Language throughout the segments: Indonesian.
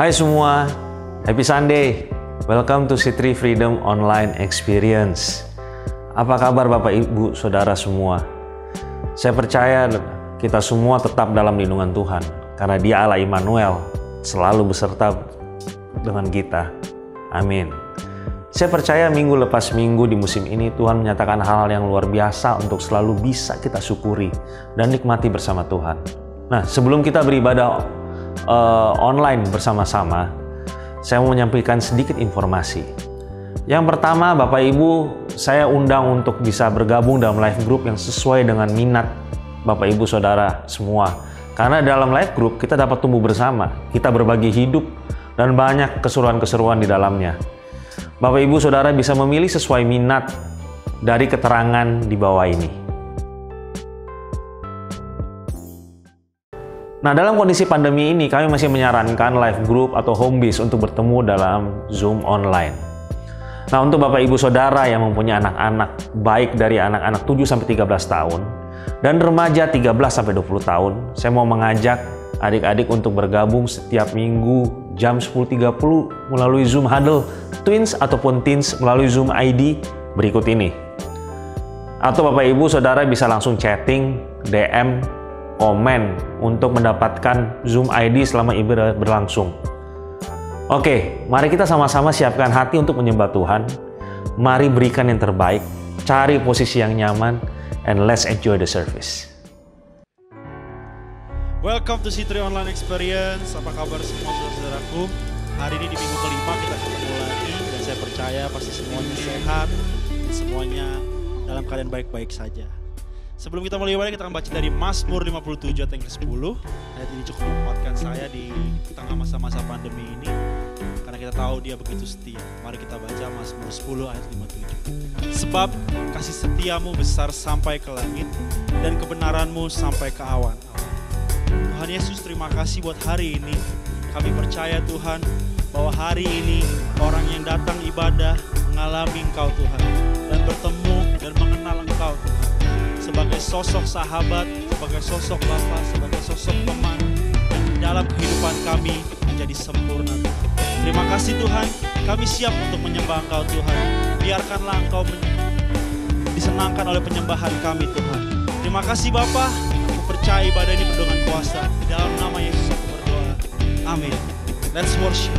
Hai semua, happy Sunday. Welcome to C3 Freedom Online Experience. Apa kabar Bapak Ibu Saudara semua? Saya percaya kita semua tetap dalam lindungan Tuhan, karena Dia Allah Immanuel, selalu beserta dengan kita. Amin. Saya percaya minggu lepas minggu di musim ini Tuhan menyatakan hal-hal yang luar biasa untuk selalu bisa kita syukuri dan nikmati bersama Tuhan. Nah, sebelum kita beribadah online bersama-sama, saya mau menyampaikan sedikit informasi. Yang pertama, Bapak Ibu, saya undang untuk bisa bergabung dalam live group yang sesuai dengan minat Bapak Ibu Saudara semua. Karena dalam live group kita dapat tumbuh bersama, kita berbagi hidup, dan banyak keseruan-keseruan di dalamnya. Bapak Ibu Saudara bisa memilih sesuai minat dari keterangan di bawah ini. Nah, dalam kondisi pandemi ini kami masih menyarankan live group atau home base untuk bertemu dalam Zoom online. Nah, untuk Bapak Ibu Saudara yang mempunyai anak-anak, baik dari anak-anak 7-13 tahun dan remaja 13-20 tahun, saya mau mengajak adik-adik untuk bergabung setiap minggu jam 10.30 melalui Zoom Huddle Twins ataupun Teens melalui Zoom ID berikut ini. Atau Bapak Ibu Saudara bisa langsung chatting, DM, komen untuk mendapatkan Zoom ID selama ibadah berlangsung. Oke, mari kita sama-sama siapkan hati untuk menyembah Tuhan. Mari berikan yang terbaik, cari posisi yang nyaman, and let's enjoy the service. Welcome to C3 Online Experience. Apa kabar semua saudara-saudaraku? Hari ini di minggu kelima kita ketemu lagi dan saya percaya pasti semuanya sehat, semuanya dalam keadaan baik-baik saja. Sebelum kita mulai ibadah, kita akan baca dari Mazmur 57 ayat yang ke-10. Ayat ini cukup menguatkan saya di tengah masa-masa pandemi ini, karena kita tahu Dia begitu setia. Mari kita baca Mazmur 10 ayat 57. Sebab kasih setiamu besar sampai ke langit dan kebenaranmu sampai ke awan. Tuhan Yesus, terima kasih buat hari ini. Kami percaya Tuhan bahwa hari ini orang yang datang ibadah mengalami Engkau Tuhan, dan bertemu dan mengenal Engkau Tuhan sebagai sosok sahabat, sebagai sosok Bapa, sebagai sosok teman, dan dalam kehidupan kami menjadi sempurna Tuhan. Terima kasih Tuhan, kami siap untuk menyembah Engkau Tuhan. Biarkanlah Engkau disenangkan oleh penyembahan kami Tuhan. Terima kasih Bapa. Percaya ibadah ini penuh dengan kuasa. Di dalam nama Yesus aku berdoa. Amin. Let's worship.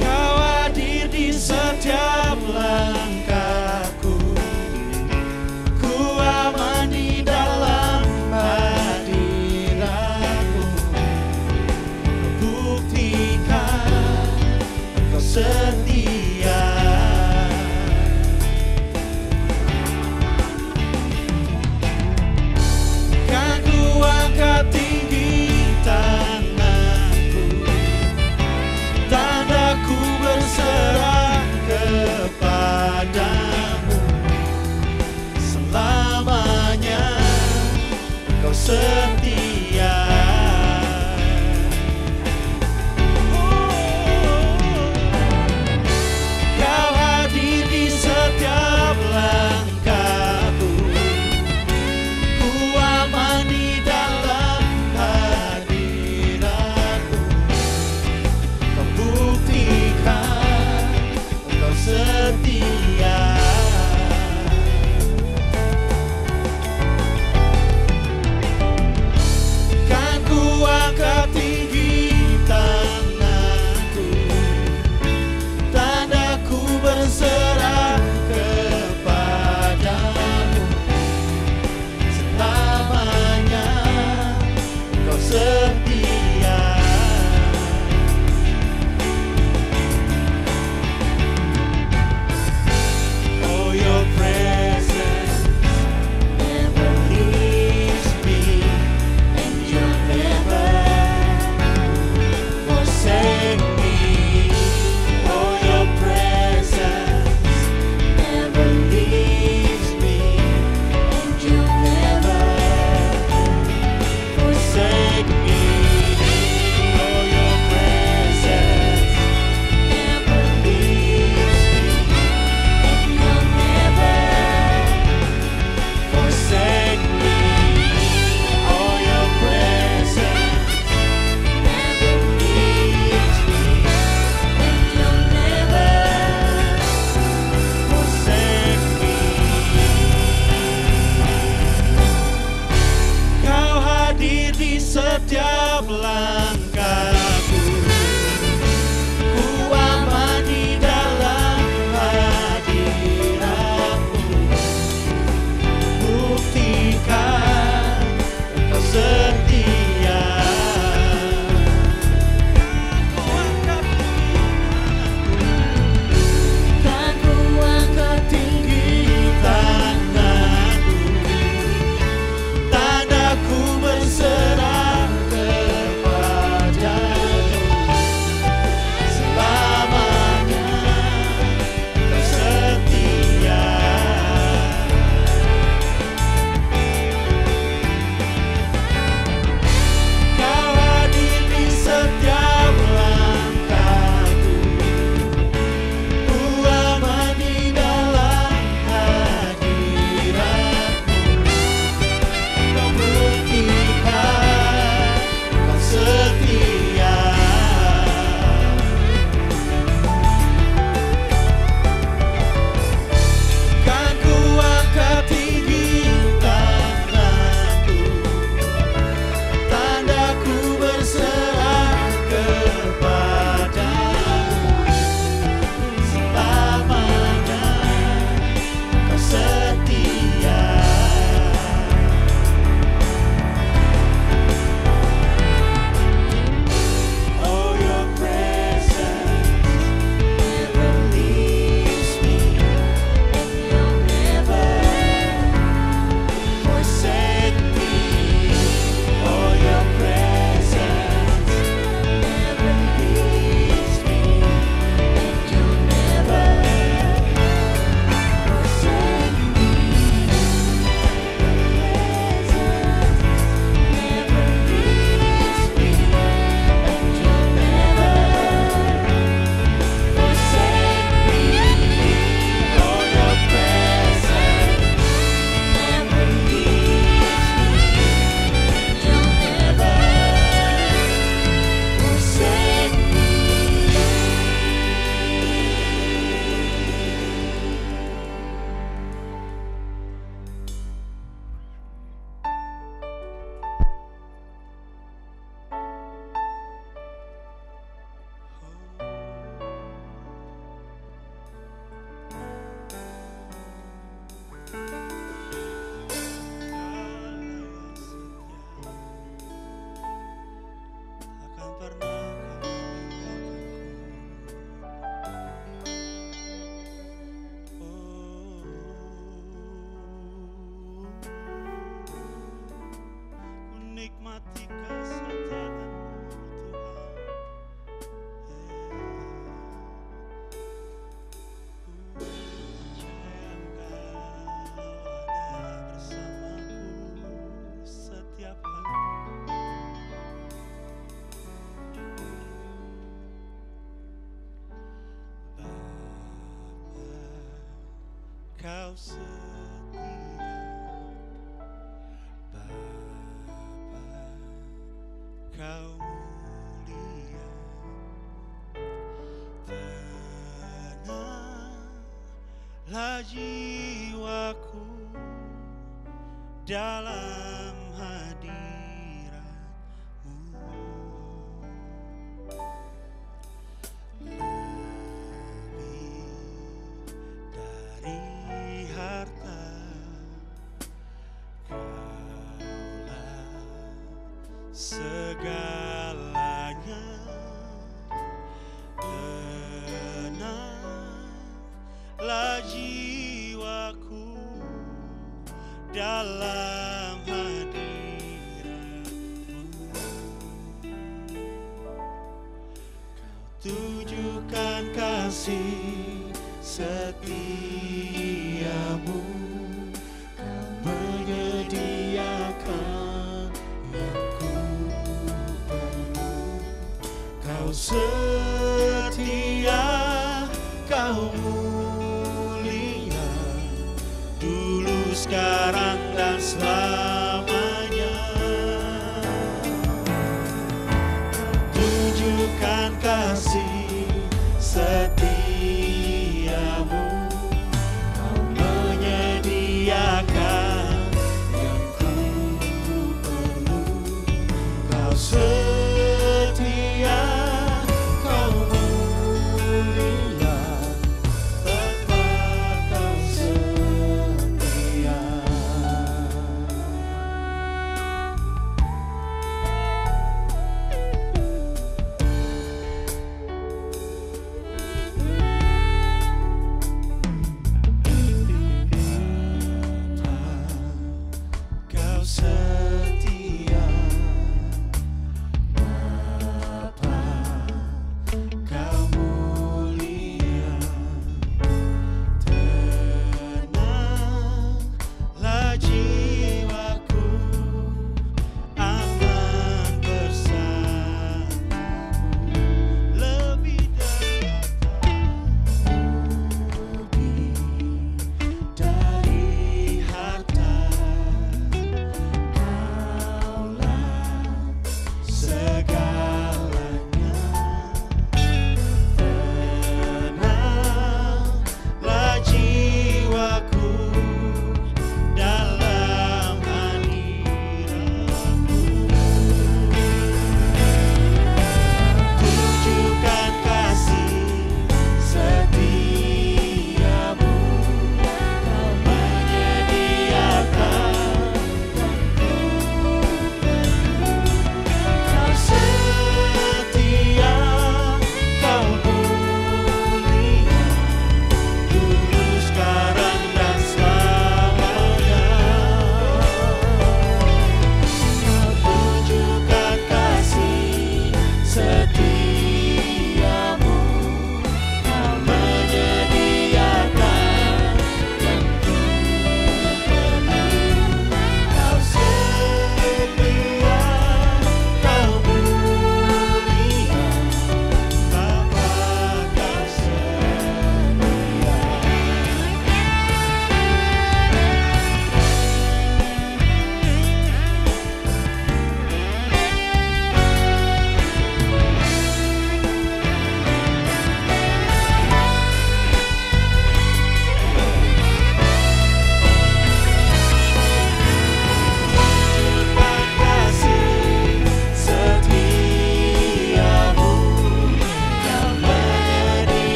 Kau hadir di setiap langkahku. Ku aman di dalam hadiratmu. Buktikan Kau setia. Angkat tinggi tanganku, tandaku berserah kepadamu. Selamanya Kau setia. Kau setia Bapa, Kau mulia. Tenanglah jiwaku dalam hadirat-Mu. Lebih dari harta, Kaulah segalanya. Tenanglah jiwaku dalam hadirat-Mu. Kau tujukan kasih setiamu, Kau menyediakan yang ku perlu. Kau setia, Kau mulia, dulu, sekarang, dan selamanya. Tunjukkan kasih setiamu, Kau menyediakan yang ku perlu. Kau setia, Kau mulia, tetap Kau setia.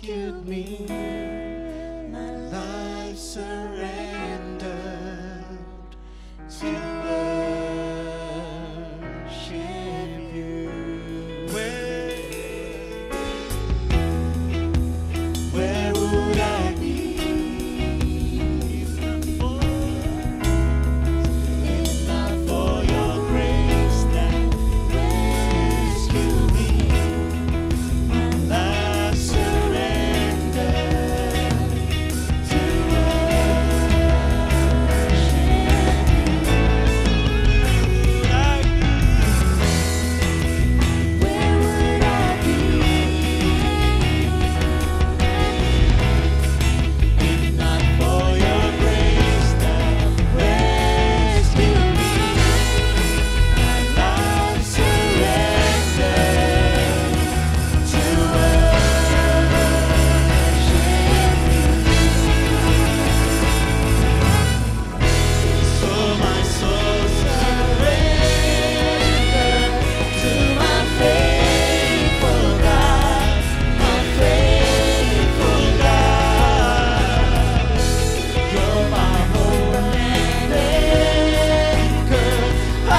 rescued me, my life surrendered to worship you. Where would I be if not for your grace that rescued me? My life surrendered to where would I be if not for your grace that rescued me? My life surrendered to so my soul surrendered to my faithful God, my faithful God. You're my hope and anchor. I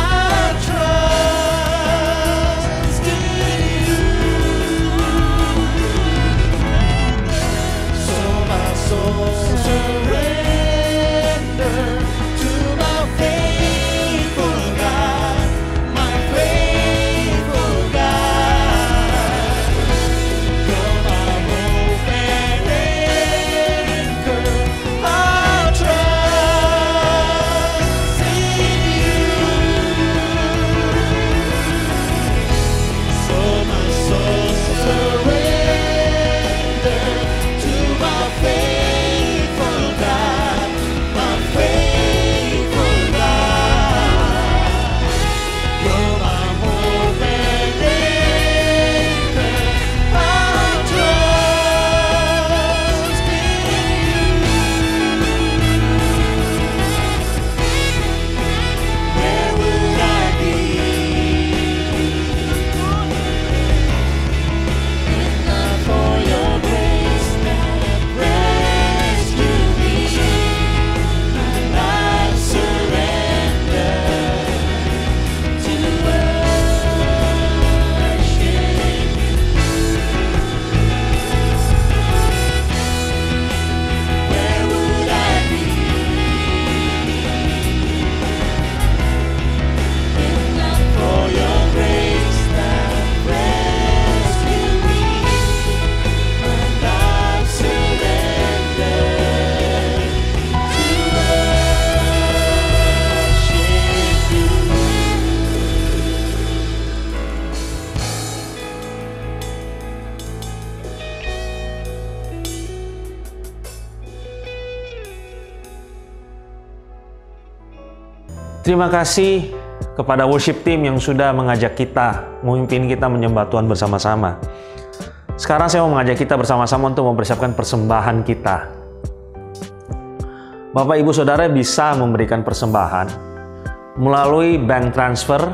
trust in you. So my soul surrender to my faithful God, my faithful God. You're my hope and anchor. I trust in you. So my soul surrender to my faithful God, my faithful God. You're my hope and anchor. I trust in you. Where would I be if not for your grace that rescued me? My life surrendered to worship you. Where would I be if not for your grace that rescued me? My life surrendered to worship you. Terima kasih kepada worship team yang sudah mengajak kita, memimpin kita menyembah Tuhan bersama-sama. Sekarang saya mau mengajak kita bersama-sama untuk mempersiapkan persembahan kita. Bapak, Ibu, Saudara bisa memberikan persembahan melalui bank transfer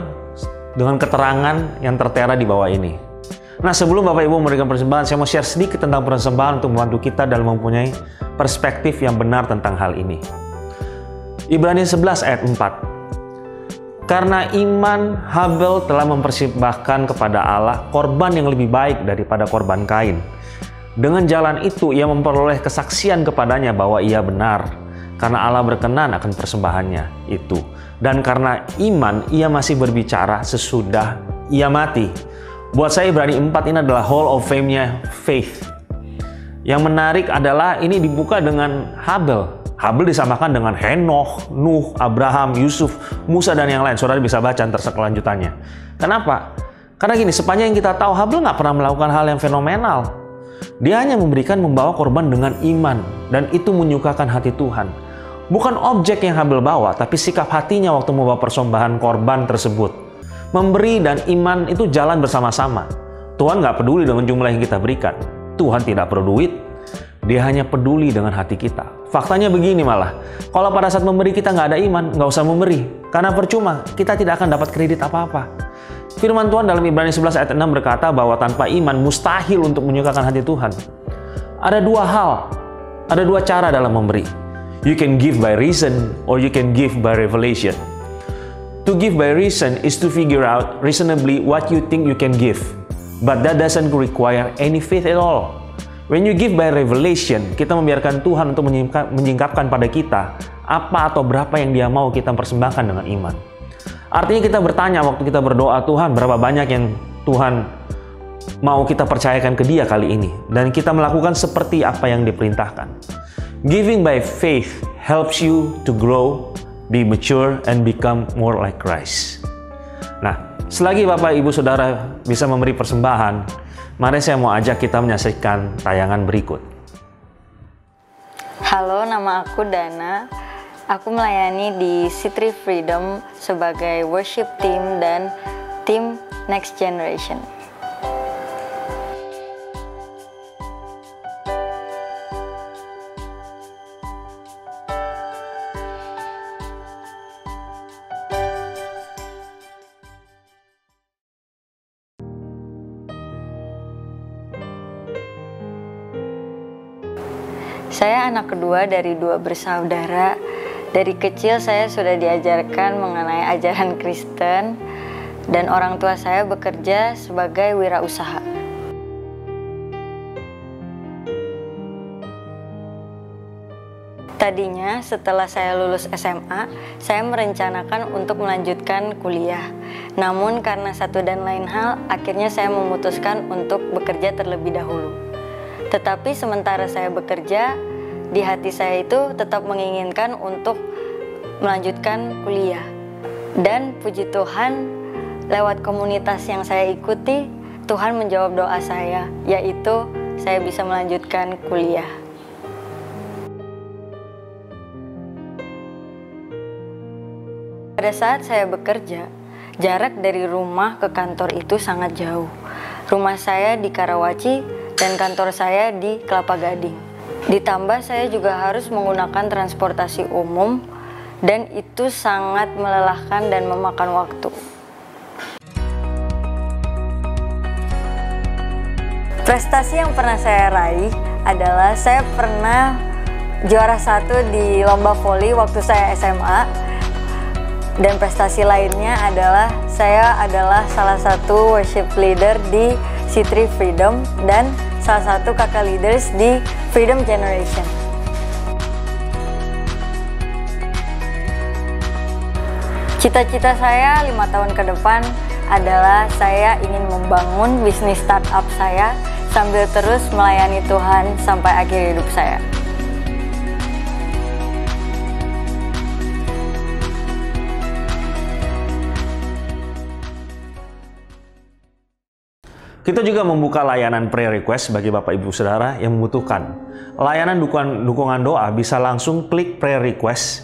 dengan keterangan yang tertera di bawah ini. Nah, sebelum Bapak Ibu memberikan persembahan, saya mau share sedikit tentang persembahan untuk membantu kita dalam mempunyai perspektif yang benar tentang hal ini. Ibrani 11 ayat 4. Karena iman Habel telah mempersembahkan kepada Allah korban yang lebih baik daripada korban Kain. Dengan jalan itu ia memperoleh kesaksian kepadanya bahwa ia benar, karena Allah berkenan akan persembahannya itu. Dan karena iman ia masih berbicara sesudah ia mati. Buat saya Ibrani 4 ini adalah Hall of Fame-nya faith. Yang menarik adalah ini dibuka dengan Habel. Habel disamakan dengan Henokh, Nuh, Abraham, Yusuf, Musa, dan yang lain. Saudara bisa baca ntar kelanjutannya. Kenapa? Karena gini, sepanjang yang kita tahu, Habel nggak pernah melakukan hal yang fenomenal. Dia hanya membawa korban dengan iman, dan itu menyukakan hati Tuhan. Bukan objek yang Habel bawa, tapi sikap hatinya waktu membawa persembahan korban tersebut. Memberi dan iman itu jalan bersama-sama. Tuhan nggak peduli dengan jumlah yang kita berikan. Tuhan tidak perlu duit. Dia hanya peduli dengan hati kita. Faktanya begini malah, kalau pada saat memberi kita nggak ada iman, nggak usah memberi. Karena percuma, kita tidak akan dapat kredit apa-apa. Firman Tuhan dalam Ibrani 11 ayat 6 berkata bahwa tanpa iman mustahil untuk menyukakan hati Tuhan. Ada dua hal, ada dua cara dalam memberi. You can give by reason or you can give by revelation. To give by reason is to figure out reasonably what you think you can give. But that doesn't require any faith at all. When you give by revelation, kita membiarkan Tuhan untuk menyingkapkan pada kita apa atau berapa yang Dia mau kita persembahkan dengan iman. Artinya kita bertanya waktu kita berdoa, Tuhan berapa banyak yang Tuhan mau kita percayakan ke Dia kali ini. Dan kita melakukan seperti apa yang diperintahkan. Giving by faith helps you to grow, be mature, and become more like Christ. Nah, selagi Bapak Ibu Saudara bisa memberi persembahan, mari saya mau ajak kita menyaksikan tayangan berikut. Halo, nama aku Dana. Aku melayani di C3 Freedom sebagai worship team dan tim Next Generation. Saya anak kedua dari 2 bersaudara. Dari kecil saya sudah diajarkan mengenai ajaran Kristen dan orang tua saya bekerja sebagai wirausaha. Tadinya setelah saya lulus SMA, saya merencanakan untuk melanjutkan kuliah. Namun karena satu dan lain hal, akhirnya saya memutuskan untuk bekerja terlebih dahulu. Tetapi sementara saya bekerja, di hati saya itu tetap menginginkan untuk melanjutkan kuliah. Dan puji Tuhan, lewat komunitas yang saya ikuti, Tuhan menjawab doa saya, yaitu saya bisa melanjutkan kuliah. Pada saat saya bekerja, jarak dari rumah ke kantor itu sangat jauh. Rumah saya di Karawaci dan kantor saya di Kelapa Gading. Ditambah saya juga harus menggunakan transportasi umum dan itu sangat melelahkan dan memakan waktu. Prestasi yang pernah saya raih adalah saya pernah juara 1 di lomba voli waktu saya SMA. Dan prestasi lainnya adalah saya adalah salah satu worship leader di C3 Freedom dan salah satu kakak leaders di Freedom Generation. Cita-cita saya 5 tahun ke depan adalah saya ingin membangun bisnis startup saya sambil terus melayani Tuhan sampai akhir hidup saya. Kita juga membuka layanan prayer request bagi Bapak Ibu Saudara yang membutuhkan. Layanan dukungan doa bisa langsung klik prayer request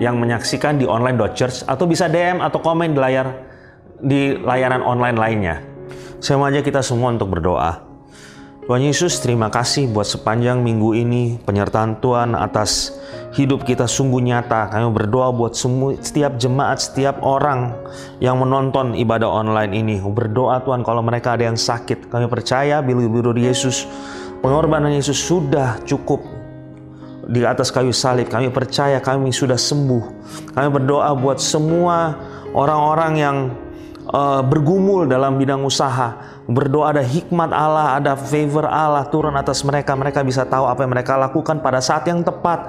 yang menyaksikan di online.church atau bisa DM atau komen di layanan online lainnya. Saya mau ajak kita semua untuk berdoa. Tuhan Yesus, terima kasih buat sepanjang minggu ini penyertaan Tuhan atas hidup kita sungguh nyata. Kami berdoa buat setiap jemaat, setiap orang yang menonton ibadah online ini. Berdoa Tuhan kalau mereka ada yang sakit. Kami percaya bila Yesus, pengorbanan Yesus sudah cukup di atas kayu salib. Kami percaya kami sudah sembuh. Kami berdoa buat semua orang-orang yang bergumul dalam bidang usaha. Berdoa ada hikmat Allah, ada favor Allah turun atas mereka. Mereka bisa tahu apa yang mereka lakukan pada saat yang tepat,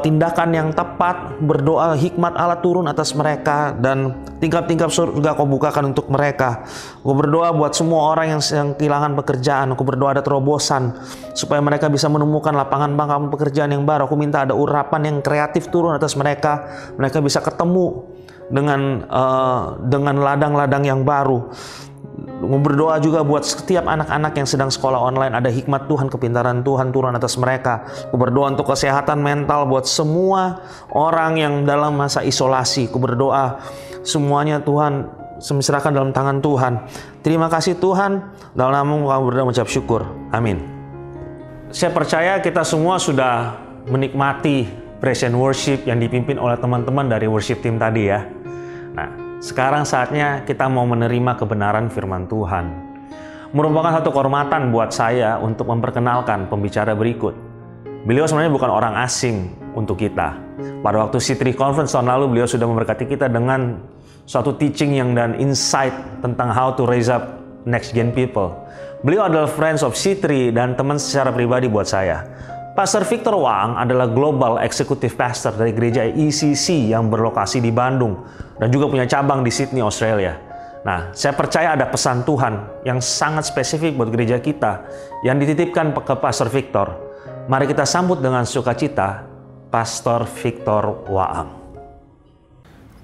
tindakan yang tepat. Berdoa hikmat Allah turun atas mereka dan tingkap-tingkap surga Kau bukakan untuk mereka. Aku berdoa buat semua orang yang kehilangan pekerjaan. Aku berdoa ada terobosan supaya mereka bisa menemukan lapangan pekerjaan yang baru. Aku minta ada urapan yang kreatif turun atas mereka. Mereka bisa ketemu dengan ladang-ladang yang baru. Berdoa juga buat setiap anak-anak yang sedang sekolah online, ada hikmat Tuhan, kepintaran Tuhan turun atas mereka. Aku berdoa untuk kesehatan mental buat semua orang yang dalam masa isolasi. Aku berdoa semuanya Tuhan serahkan dalam tangan Tuhan. Terima kasih Tuhan, dalam nama-Mu kami berdoa mengucap syukur. Amin. Saya percaya kita semua sudah menikmati praise and worship yang dipimpin oleh teman-teman dari worship team tadi ya. Nah, sekarang saatnya kita mau menerima kebenaran firman Tuhan. merupakan satu kehormatan buat saya untuk memperkenalkan pembicara berikut. Beliau sebenarnya bukan orang asing untuk kita. Pada waktu C3 Conference tahun lalu, beliau sudah memberkati kita dengan suatu teaching dan insight tentang how to raise up next gen people. Beliau adalah friends of C3 dan teman secara pribadi buat saya. Pastor Victor Wang adalah Global Executive Pastor dari gereja ECC yang berlokasi di Bandung dan juga punya cabang di Sydney, Australia. Nah, saya percaya ada pesan Tuhan yang sangat spesifik buat gereja kita yang dititipkan ke Pastor Victor. Mari kita sambut dengan sukacita Pastor Victor Waang.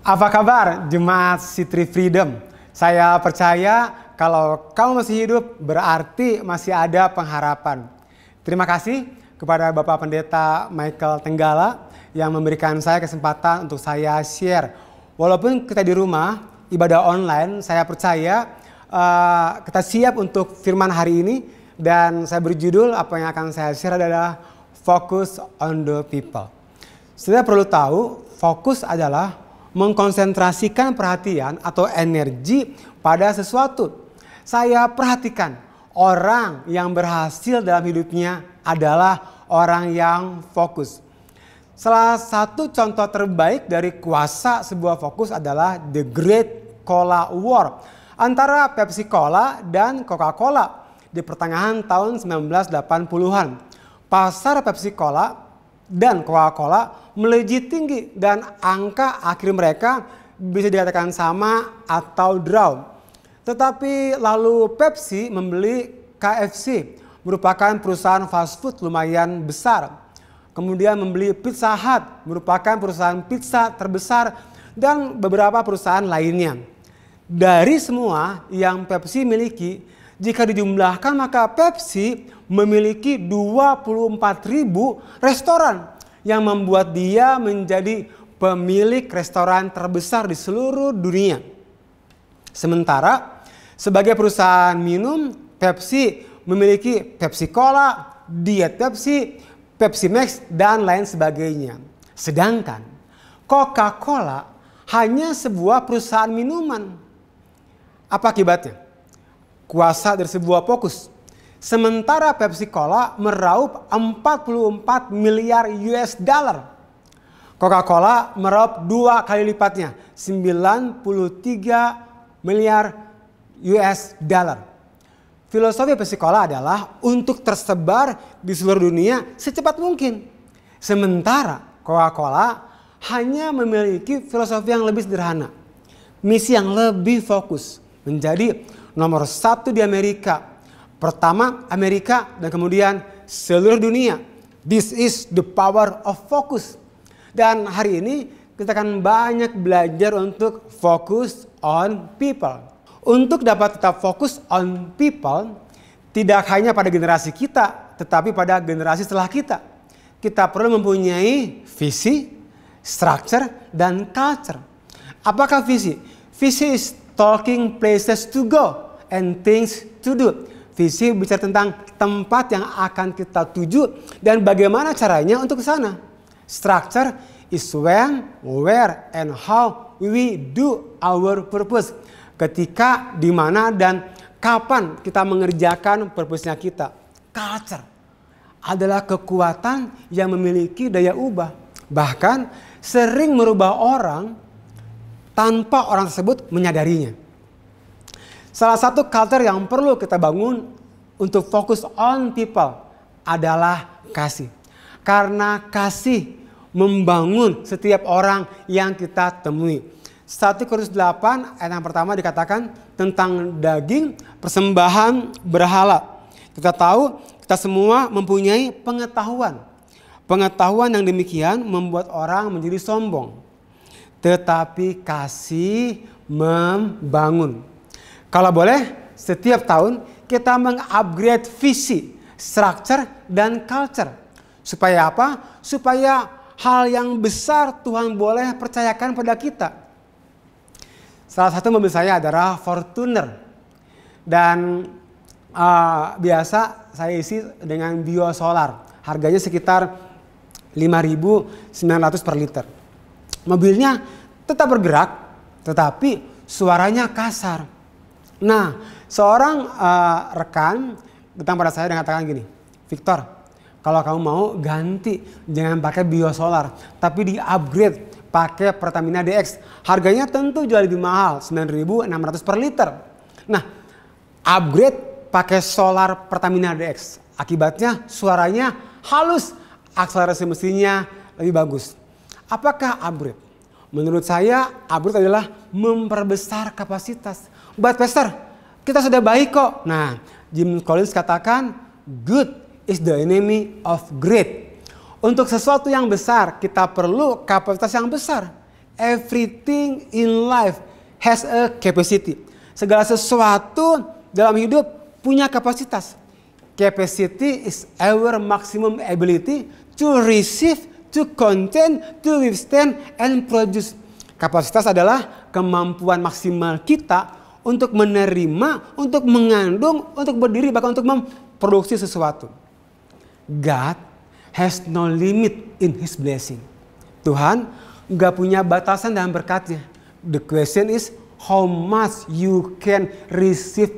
Apa kabar Jemaat C3 Freedom? Saya percaya kalau kamu masih hidup berarti masih ada pengharapan. Terima kasih kepada Bapak Pendeta Michael Tenggala yang memberikan saya kesempatan untuk saya share. Walaupun kita di rumah, ibadah online, saya percaya kita siap untuk firman hari ini. Dan saya berjudul, apa yang akan saya share adalah Focus on the People. Saudara perlu tahu, fokus adalah mengkonsentrasikan perhatian atau energi pada sesuatu. Saya perhatikan, orang yang berhasil dalam hidupnya adalah orang yang fokus. Salah satu contoh terbaik dari kuasa sebuah fokus adalah The Great Cola War antara Pepsi Cola dan Coca-Cola di pertengahan tahun 1980-an. Pasar Pepsi Cola dan Coca-Cola melejit tinggi dan angka akhir mereka bisa dikatakan sama atau draw. Tetapi lalu Pepsi membeli KFC, merupakan perusahaan fast food lumayan besar. Kemudian membeli Pizza Hut, merupakan perusahaan pizza terbesar, dan beberapa perusahaan lainnya. Dari semua yang Pepsi miliki, jika dijumlahkan maka Pepsi memiliki 24.000 restoran yang membuat dia menjadi pemilik restoran terbesar di seluruh dunia. Sementara sebagai perusahaan minum, Pepsi memiliki Pepsi Cola, Diet Pepsi, Pepsi Max, dan lain sebagainya. Sedangkan Coca-Cola hanya sebuah perusahaan minuman. Apa akibatnya? Kuasa dari sebuah fokus. Sementara Pepsi Cola meraup 44 miliar US dollar. Coca-Cola meraup 2 kali lipatnya, 93 miliar US dollar. Filosofi Pepsi Cola adalah untuk tersebar di seluruh dunia secepat mungkin. Sementara Coca-Cola hanya memiliki filosofi yang lebih sederhana. Misi yang lebih fokus, menjadi nomor 1 di Amerika. Pertama Amerika dan kemudian seluruh dunia. This is the power of focus. Dan hari ini kita akan banyak belajar untuk focus on people. Untuk dapat tetap fokus on people, tidak hanya pada generasi kita, tetapi pada generasi setelah kita. Kita perlu mempunyai visi, structure, dan culture. Apakah visi? Visi is talking places to go and things to do. Visi bicara tentang tempat yang akan kita tuju dan bagaimana caranya untuk ke sana. Structure is when, where, and how we do our purpose. Ketika, di mana, dan kapan kita mengerjakan purpose-nya kita. Culture adalah kekuatan yang memiliki daya ubah. Bahkan sering merubah orang tanpa orang tersebut menyadarinya. Salah satu culture yang perlu kita bangun untuk fokus on people adalah kasih. Karena kasih membangun setiap orang yang kita temui. 1 Korintus 8 ayat yang pertama dikatakan tentang daging persembahan berhala. Kita tahu kita semua mempunyai pengetahuan. Pengetahuan yang demikian membuat orang menjadi sombong. Tetapi kasih membangun. Kalau boleh, setiap tahun kita mengupgrade visi, structure, dan culture. Supaya apa? Supaya hal yang besar Tuhan boleh percayakan pada kita. Salah satu mobil saya adalah Fortuner. Dan biasa saya isi dengan biosolar. Harganya sekitar 5.900 per liter. Mobilnya tetap bergerak, tetapi suaranya kasar. Nah, Seorang rekan datang pada saya dan katakan gini, Victor, kalau kamu mau ganti, jangan pakai biosolar, tapi di-upgrade pakai Pertamina DX. Harganya tentu jauh lebih mahal, 9.600 per liter. Nah, upgrade pakai solar Pertamina DX. Akibatnya suaranya halus, akselerasi mesinnya lebih bagus. Apakah upgrade? Menurut saya, upgrade adalah memperbesar kapasitas. But Pastor, kita sudah baik kok. Nah, Jim Collins katakan, good is the enemy of great. Untuk sesuatu yang besar, kita perlu kapasitas yang besar. Everything in life has a capacity. Segala sesuatu dalam hidup punya kapasitas. Capacity is our maximum ability to receive, to contain, to withstand, and produce. Kapasitas adalah kemampuan maksimal kita untuk menerima, untuk mengandung, untuk berdiri, bahkan untuk memproduksi sesuatu. God has no limit in His blessing. Tuhan gak punya batasan dalam berkatnya. The question is how much you can receive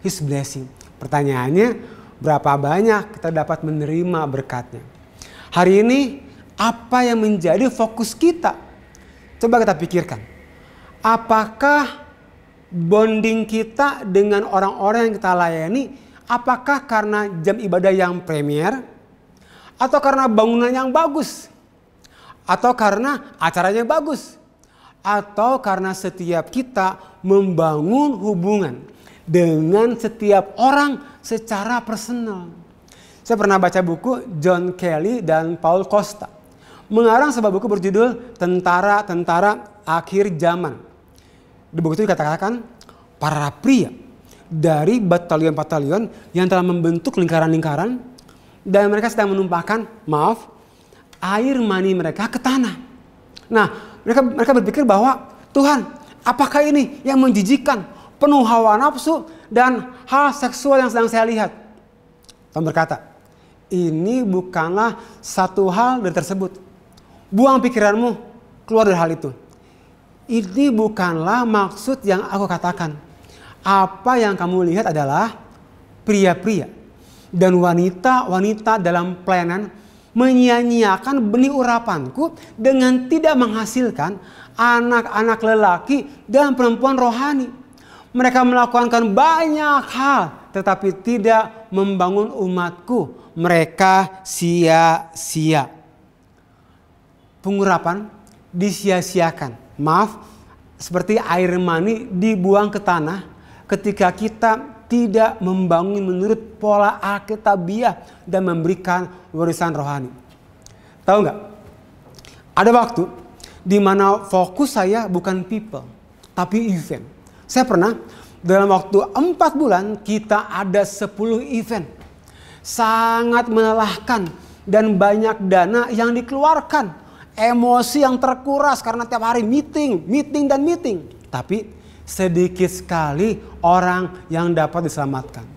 His blessing. Pertanyaannya, berapa banyak kita dapat menerima berkatnya. Hari ini apa yang menjadi fokus kita? Coba kita pikirkan. Apakah bonding kita dengan orang-orang yang kita layani, apakah karena jam ibadah yang premier, atau karena bangunan yang bagus, atau karena acaranya bagus, atau karena setiap kita membangun hubungan dengan setiap orang secara personal. Saya pernah baca buku John Kelly dan Paul Costa, mengarang sebuah buku berjudul Tentara-Tentara Akhir Zaman. Di buku itu dikatakan para pria dari batalion-batalion yang telah membentuk lingkaran-lingkaran dan mereka sedang menumpahkan, air mani mereka ke tanah. Nah, mereka berpikir bahwa Tuhan, apakah ini yang menjijikan, penuh hawa nafsu dan hal seksual yang sedang saya lihat? Tuhan berkata, ini bukanlah satu hal dari tersebut. Buang pikiranmu keluar dari hal itu. Ini bukanlah maksud yang aku katakan. Apa yang kamu lihat adalah pria-pria dan wanita-wanita dalam pelayanan menyia-nyiakan benih urapanku dengan tidak menghasilkan anak-anak lelaki dan perempuan rohani. Mereka melakukan banyak hal tetapi tidak membangun umatku. Mereka sia-sia. Pengurapan disia-siakan. Seperti air mani dibuang ke tanah ketika kita tidak membangun menurut pola alkitabiah dan memberikan warisan rohani. Tahu nggak? Ada waktu di mana fokus saya bukan people, tapi event. Saya pernah dalam waktu 4 bulan kita ada 10 event. Sangat melelahkan dan banyak dana yang dikeluarkan. Emosi yang terkuras karena tiap hari meeting. Tapi sedikit sekali orang yang dapat diselamatkan.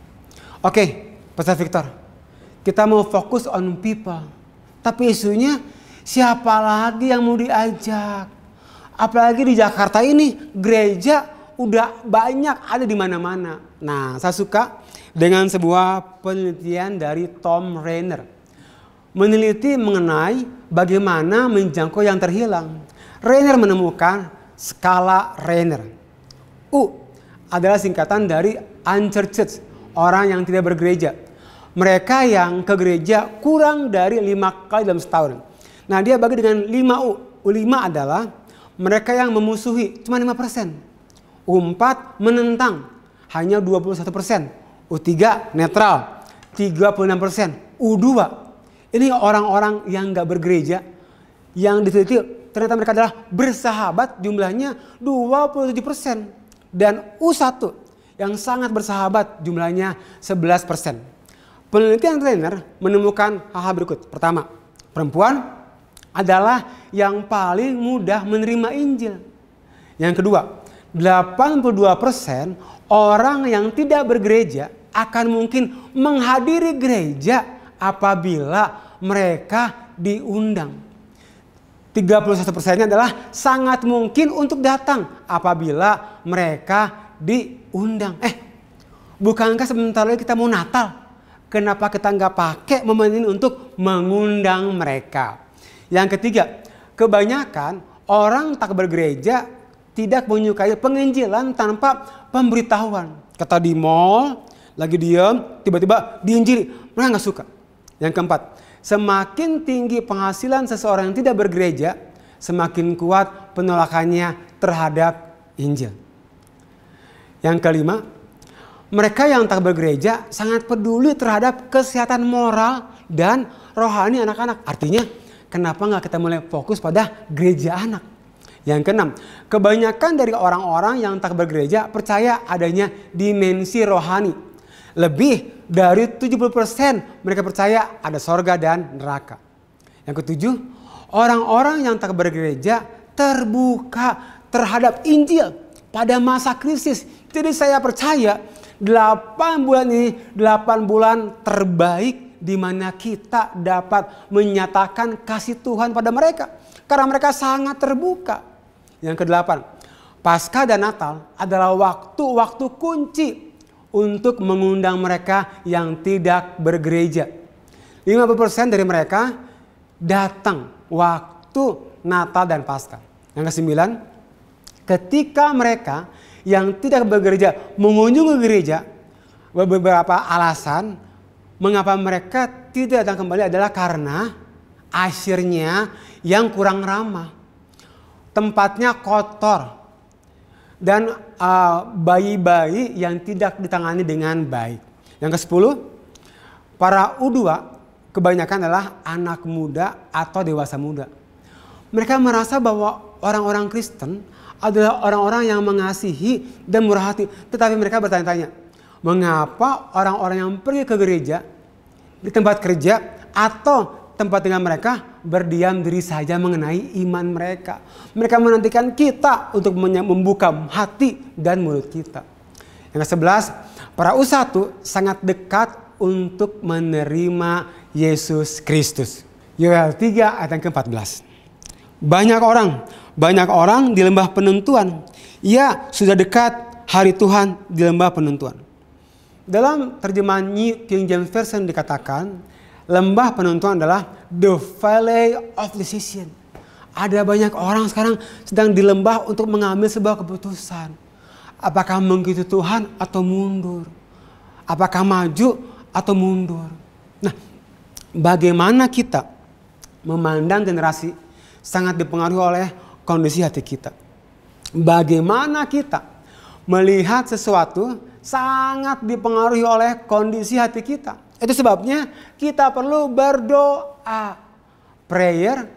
Oke, Pastor Victor, kita mau fokus on people. Tapi isunya siapa lagi yang mau diajak? Apalagi di Jakarta ini gereja udah banyak ada di mana-mana. Nah, saya suka dengan sebuah penelitian dari Tom Rainer. Meneliti mengenai bagaimana menjangkau yang terhilang. Rainer menemukan skala Rainer. U adalah singkatan dari unchurched, orang yang tidak bergereja. Mereka yang ke gereja kurang dari 5 kali dalam setahun. Nah, dia bagi dengan 5 U. U5 adalah mereka yang memusuhi, cuma 5%. U4 menentang, hanya 21%. U3 netral, 36%. U2, ini orang-orang yang gak bergereja, yang diteliti ternyata mereka adalah bersahabat, jumlahnya 27%. Dan U1 yang sangat bersahabat jumlahnya 11%. Penelitian Rainer menemukan hal-hal berikut. Pertama, perempuan adalah yang paling mudah menerima Injil. Yang kedua, 82% orang yang tidak bergereja akan mungkin menghadiri gereja apabila mereka diundang. 31%-nya adalah sangat mungkin untuk datang apabila mereka diundang. bukankah sebentar lagi kita mau Natal? Kenapa kita nggak pakai momen ini untuk mengundang mereka? Yang ketiga, kebanyakan orang tak bergereja tidak menyukai penginjilan tanpa pemberitahuan. Kata di mall, lagi diam, tiba-tiba diinjili. Mereka nggak suka. Yang keempat, semakin tinggi penghasilan seseorang yang tidak bergereja, semakin kuat penolakannya terhadap Injil. Yang kelima, mereka yang tak bergereja sangat peduli terhadap kesehatan moral dan rohani anak-anak. Artinya, kenapa nggak kita mulai fokus pada gereja anak? Yang keenam, kebanyakan dari orang-orang yang tak bergereja percaya adanya dimensi rohani. Lebih dari 70% mereka percaya ada sorga dan neraka. Yang ketujuh, orang-orang yang tak bergereja terbuka terhadap Injil pada masa krisis. Jadi saya percaya 8 bulan ini 8 bulan terbaik di mana kita dapat menyatakan kasih Tuhan pada mereka. Karena mereka sangat terbuka. Yang kedelapan, Paskah dan Natal adalah waktu-waktu kunci untuk mengundang mereka yang tidak bergereja. 50% dari mereka datang waktu Natal dan Paskah. Yang kesembilan, ketika mereka yang tidak bergereja mengunjungi gereja, beberapa alasan mengapa mereka tidak datang kembali adalah karena asyirnya yang kurang ramah, tempatnya kotor, dan bayi-bayi yang tidak ditangani dengan baik. Yang ke-10, para U2 kebanyakan adalah anak muda atau dewasa muda. Mereka merasa bahwa orang-orang Kristen adalah orang-orang yang mengasihi dan murah hati. Tetapi mereka bertanya-tanya, mengapa orang-orang yang pergi ke gereja, di tempat kerja, atau tempat tinggal mereka berdiam diri saja mengenai iman mereka. Mereka menantikan kita untuk membuka hati dan mulut kita. Yang ke-11, para U1 sangat dekat untuk menerima Yesus Kristus. Yoel 3 ayat yang ke-14. Banyak orang di lembah penentuan. Ya, sudah dekat hari Tuhan di lembah penentuan. Dalam terjemahan New King James Version dikatakan, lembah penentuan adalah the valley of decision. Ada banyak orang sekarang sedang di lembah untuk mengambil sebuah keputusan. Apakah mengikuti Tuhan atau mundur? Apakah maju atau mundur? Nah, bagaimana kita memandang generasi sangat dipengaruhi oleh kondisi hati kita. Bagaimana kita melihat sesuatu sangat dipengaruhi oleh kondisi hati kita. Itu sebabnya kita perlu berdoa. Prayer,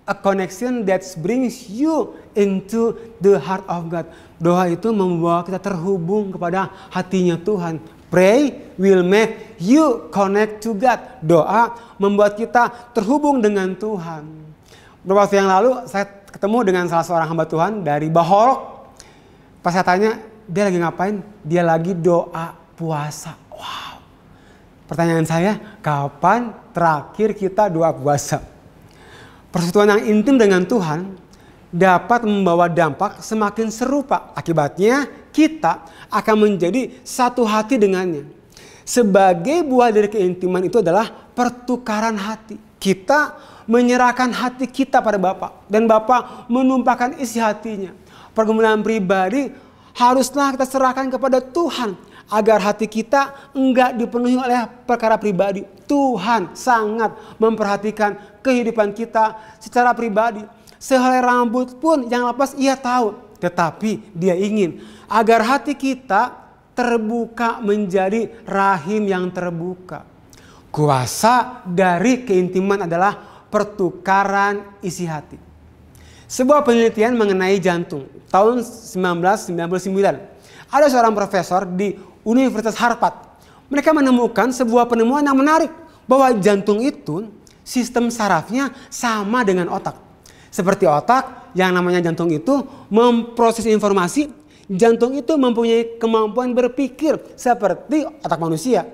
a connection that brings you into the heart of God. Doa itu membawa kita terhubung kepada hatinya Tuhan. Pray will make you connect to God. Doa membuat kita terhubung dengan Tuhan. Beberapa waktu yang lalu saya ketemu dengan salah seorang hamba Tuhan dari Bahorok. Pas saya tanya, dia lagi ngapain? Dia lagi doa puasa. Wow. Pertanyaan saya, kapan terakhir kita doa puasa? Persekutuan yang intim dengan Tuhan dapat membawa dampak semakin serupa. Akibatnya kita akan menjadi satu hati dengannya. Sebagai buah dari keintiman itu adalah pertukaran hati. Kita menyerahkan hati kita pada Bapa, dan Bapa menumpahkan isi hatinya. Pergumulan pribadi haruslah kita serahkan kepada Tuhan agar hati kita enggak dipenuhi oleh perkara pribadi. Tuhan sangat memperhatikan kehidupan kita secara pribadi. Sehelai rambut pun yang lepas ia tahu, tetapi dia ingin agar hati kita terbuka menjadi rahim yang terbuka. Kuasa dari keintiman adalah pertukaran isi hati. Sebuah penelitian mengenai jantung tahun 1999. Ada seorang profesor di Universitas Harvard. Mereka menemukan sebuah penemuan yang menarik, bahwa jantung itu sistem sarafnya sama dengan otak. Seperti otak, yang namanya jantung itu memproses informasi. Jantung itu mempunyai kemampuan berpikir seperti otak manusia.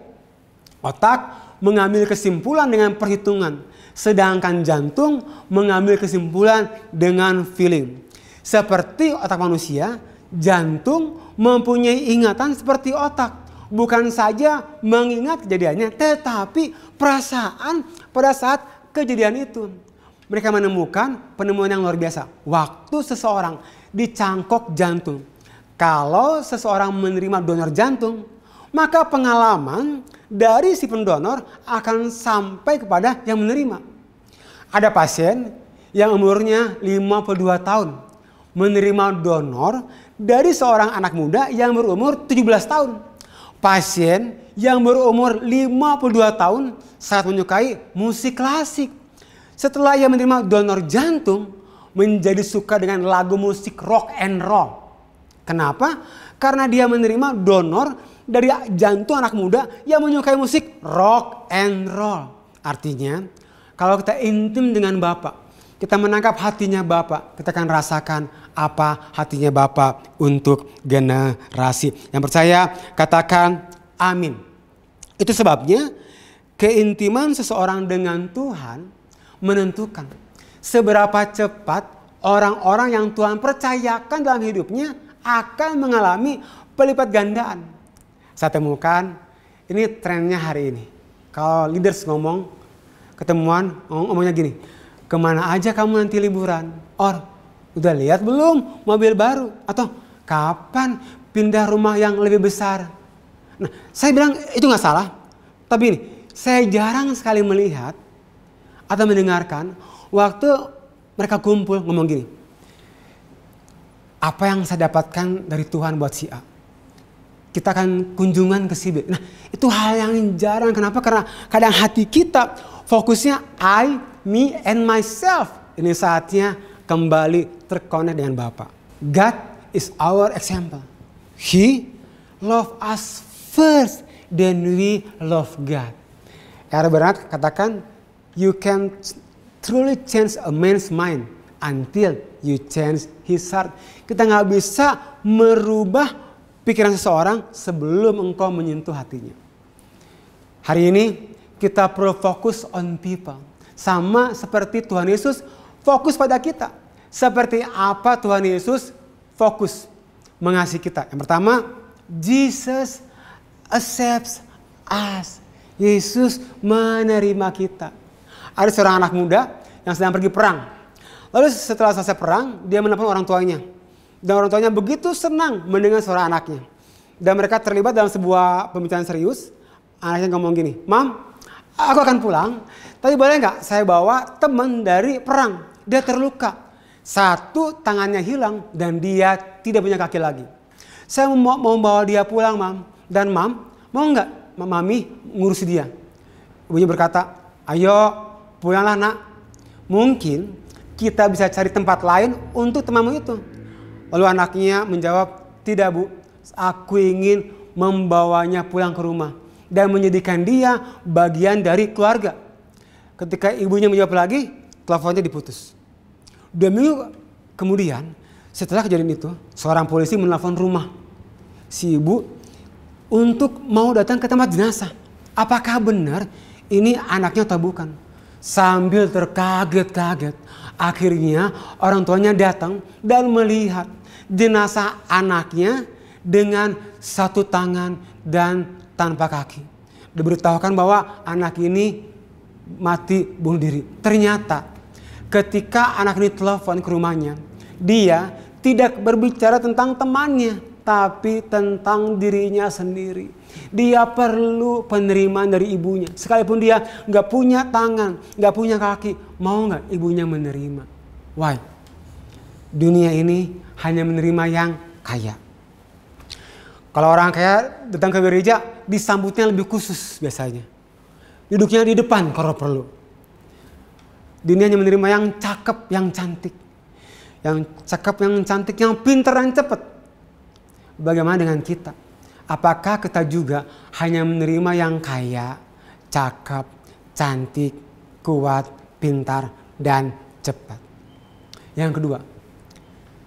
Otak mengambil kesimpulan dengan perhitungan, sedangkan jantung mengambil kesimpulan dengan feeling. Seperti otak manusia, jantung mempunyai ingatan seperti otak. bukan saja mengingat kejadiannya, tetapi perasaan pada saat kejadian itu. Mereka menemukan penemuan yang luar biasa. Waktu seseorang dicangkok jantung. Kalau seseorang menerima donor jantung, maka pengalaman dari si pendonor akan sampai kepada yang menerima. Ada pasien yang umurnya 52 tahun menerima donor dari seorang anak muda yang berumur 17 tahun. Pasien yang berumur 52 tahun sangat menyukai musik klasik. Setelah ia menerima donor jantung, menjadi suka dengan lagu musik rock and roll. Kenapa? Karena dia menerima donor dari jantung anak muda yang menyukai musik rock and roll. Artinya, kalau kita intim dengan Bapa, kita menangkap hatinya Bapa, kita akan rasakan apa hatinya Bapa untuk generasi. Yang percaya, katakan amin. Itu sebabnya keintiman seseorang dengan Tuhan menentukan seberapa cepat orang-orang yang Tuhan percayakan dalam hidupnya akan mengalami pelipat gandaan. Saya temukan ini trennya hari ini. Kalau leaders ngomong, ketemuan ngomongnya gini, kemana aja kamu nanti liburan? Or, udah lihat belum mobil baru? Atau kapan pindah rumah yang lebih besar? Nah, saya bilang itu gak salah. Tapi ini, saya jarang sekali melihat atau mendengarkan waktu mereka kumpul ngomong gini, apa yang saya dapatkan dari Tuhan buat si A, kita akan kunjungan ke si B. Nah, itu hal yang jarang. Kenapa? Karena kadang hati kita fokusnya I, me, and myself. Ini saatnya kembali terkonek dengan Bapa. God is our example. He love us first, then we love God. R. Bernard katakan, you can truly change a man's mind until you change his heart. Kita nggak bisa merubah pikiran seseorang sebelum engkau menyentuh hatinya. Hari ini kita perlu fokus on people. Sama seperti Tuhan Yesus fokus pada kita. Seperti apa Tuhan Yesus fokus mengasihi kita. Yang pertama, Jesus accepts us. Yesus menerima kita. Ada seorang anak muda yang sedang pergi perang. Lalu setelah selesai perang, dia menelpon orang tuanya. Dan orang tuanya begitu senang mendengar suara anaknya. Dan mereka terlibat dalam sebuah pembicaraan serius. Anaknya ngomong gini, Mam, aku akan pulang. Tapi boleh nggak saya bawa teman dari perang? Dia terluka. Satu tangannya hilang dan dia tidak punya kaki lagi. Saya mau bawa dia pulang, Mam. Dan Mam, mau nggak Mami ngurusi dia? Ibunya berkata, ayo pulanglah nak. Mungkin kita bisa cari tempat lain untuk temanmu itu. Lalu anaknya menjawab, tidak Bu, aku ingin membawanya pulang ke rumah dan menjadikan dia bagian dari keluarga. Ketika ibunya menjawab lagi, teleponnya diputus. 2 minggu kemudian, setelah kejadian itu, seorang polisi menelpon rumah si ibu untuk mau datang ke tempat jenazah. Apakah benar ini anaknya atau bukan? Sambil terkaget-kaget, akhirnya orang tuanya datang dan melihat jenazah anaknya dengan satu tangan dan tanpa kaki. Diberitahukan bahwa anak ini mati bunuh diri. Ternyata ketika anak ini telepon ke rumahnya, dia tidak berbicara tentang temannya, tapi tentang dirinya sendiri. Dia perlu penerimaan dari ibunya. Sekalipun dia gak punya tangan, gak punya kaki, mau gak ibunya menerima? Why? Dunia ini hanya menerima yang kaya. Kalau orang kaya datang ke gereja, disambutnya lebih khusus biasanya. Duduknya di depan kalau perlu. Dunia hanya menerima yang cakep, yang cantik. Yang cakep, yang cantik, yang pintar, yang cepat. Bagaimana dengan kita? Apakah kita juga hanya menerima yang kaya, cakep, cantik, kuat, pintar, dan cepat? Yang kedua,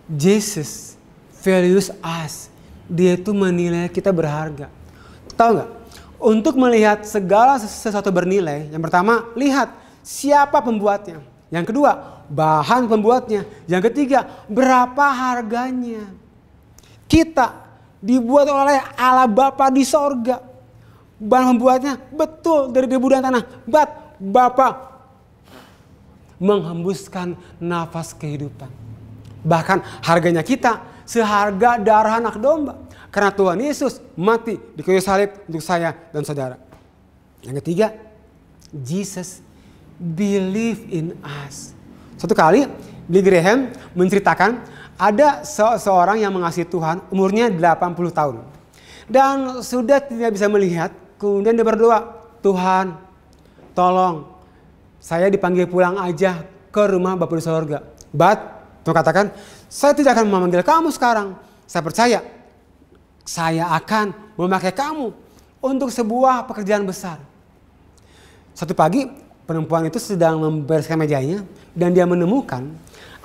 Jesus values us. Dia itu menilai kita berharga. Tahu nggak? Untuk melihat segala sesuatu bernilai, yang pertama, lihat siapa pembuatnya. Yang kedua, bahan pembuatnya. Yang ketiga, berapa harganya. Kita dibuat oleh Allah Bapa di sorga. Bahan pembuatnya betul dari debu dan tanah. Bapa menghembuskan nafas kehidupan. Bahkan harganya kita seharga darah anak domba. Karena Tuhan Yesus mati di kayu salib untuk saya dan saudara. Yang ketiga, Jesus believe in us. Suatu kali Billy Graham menceritakan ada seorang yang mengasihi Tuhan, umurnya 80 tahun. Dan sudah tidak bisa melihat, kemudian dia berdoa, Tuhan tolong saya dipanggil pulang aja ke rumah Bapa di sorga. Tuhan katakan, saya tidak akan memanggil kamu sekarang. Saya percaya, saya akan memakai kamu untuk sebuah pekerjaan besar. Suatu pagi, perempuan itu sedang membereskan mejanya dan dia menemukan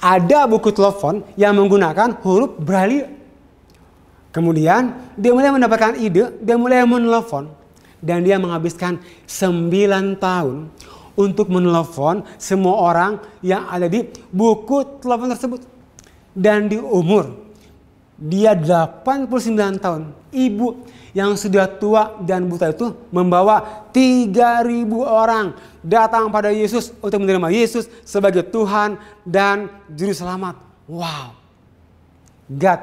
ada buku telepon yang menggunakan huruf Braille. Kemudian dia mulai mendapatkan ide, dia mulai menelepon dan dia menghabiskan 9 tahun untuk menelepon semua orang yang ada di buku telepon tersebut. Dan di umur dia 89 tahun, ibu yang sudah tua dan buta itu membawa 3.000 orang datang pada Yesus untuk menerima Yesus sebagai Tuhan dan Juru Selamat. Wow. God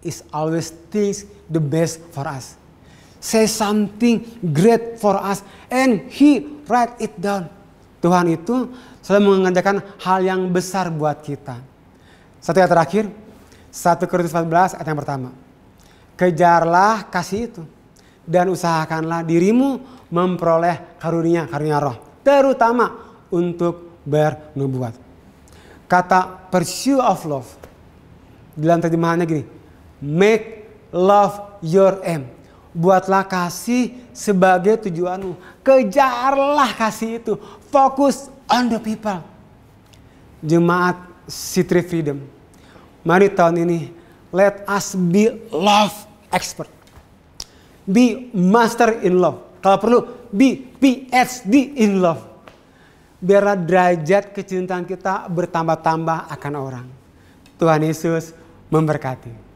is always thinks the best for us. Say something great for us and He write it down. Tuhan itu selalu mengerjakan hal yang besar buat kita. Satu yang terakhir, 1 Korintus 14 ayat yang pertama. Kejarlah kasih itu dan usahakanlah dirimu memperoleh karunia roh, terutama untuk bernubuat. Kata pursue of love dalam terjemahannya gini, make love your aim. Buatlah kasih sebagai tujuanmu. Kejarlah kasih itu. Fokus on the people. Jemaat City Freedom, mari tahun ini let us be love expert. Be master in love. Kalau perlu be PhD in love. Biarlah derajat kecintaan kita bertambah-tambah akan orang. Tuhan Yesus memberkati.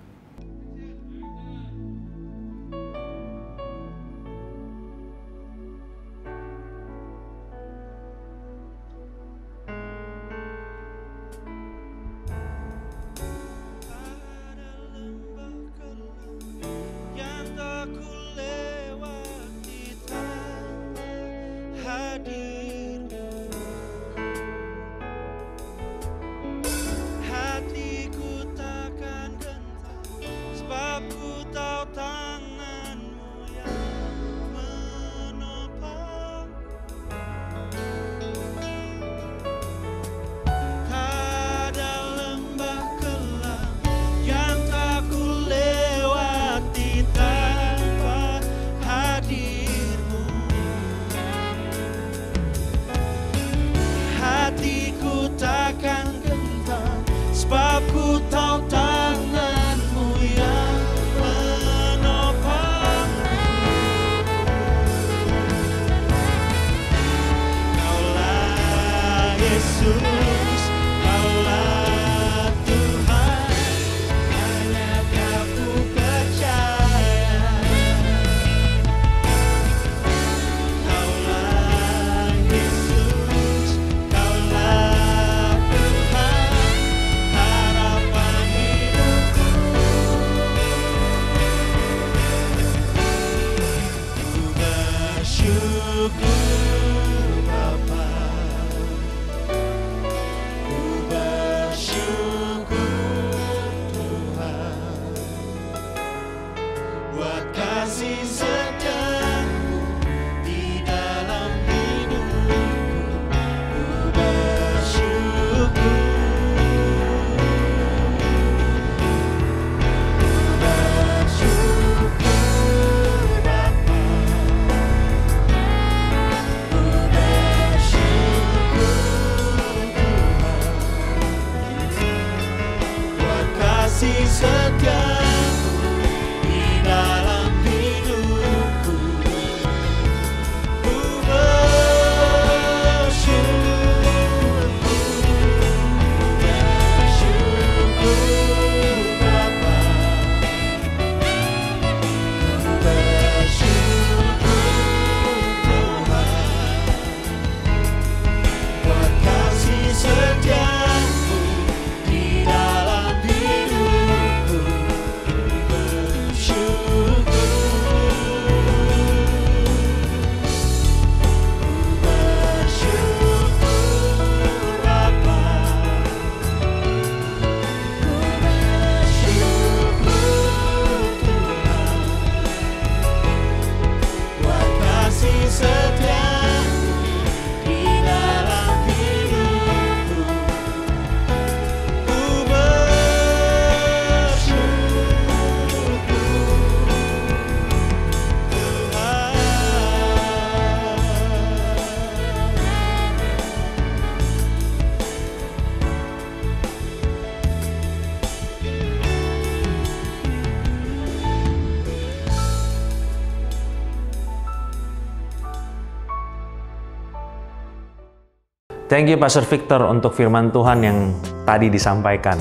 Thank you Pastor Victor untuk firman Tuhan yang tadi disampaikan.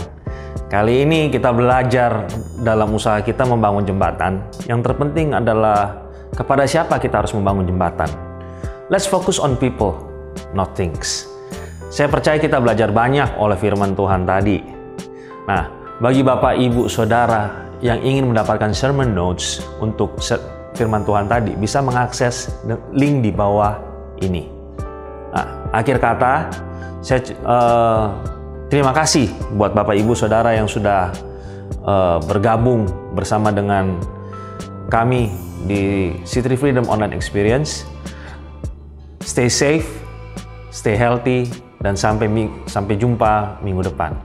Kali ini kita belajar dalam usaha kita membangun jembatan. Yang terpenting adalah kepada siapa kita harus membangun jembatan. Let's focus on people, not things. Saya percaya kita belajar banyak oleh firman Tuhan tadi. Nah, bagi Bapak, Ibu, Saudara yang ingin mendapatkan sermon notes untuk firman Tuhan tadi, bisa mengakses link di bawah ini. Nah, akhir kata, saya terima kasih buat Bapak, Ibu, Saudara yang sudah bergabung bersama dengan kami di City Freedom Online Experience. Stay safe, stay healthy, dan sampai jumpa minggu depan.